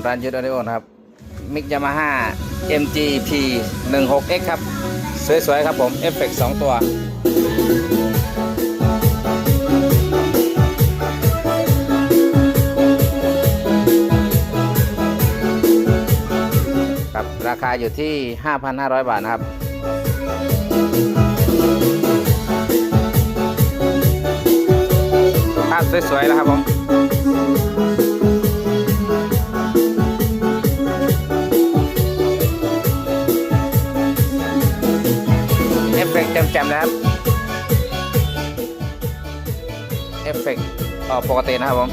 ร้านยุทธออดิโอนะครับมิกยามาฮ่า MGP 16X ครับสวยๆครับผมเอฟเฟกต์2ตัวครับราคาอยู่ที่ 5,500 บาทนะครับภาพสวยๆแล้วครับผมเอฟเฟกต์แจ่มๆนะครับเอฟเฟกต์ปกตินะครับผม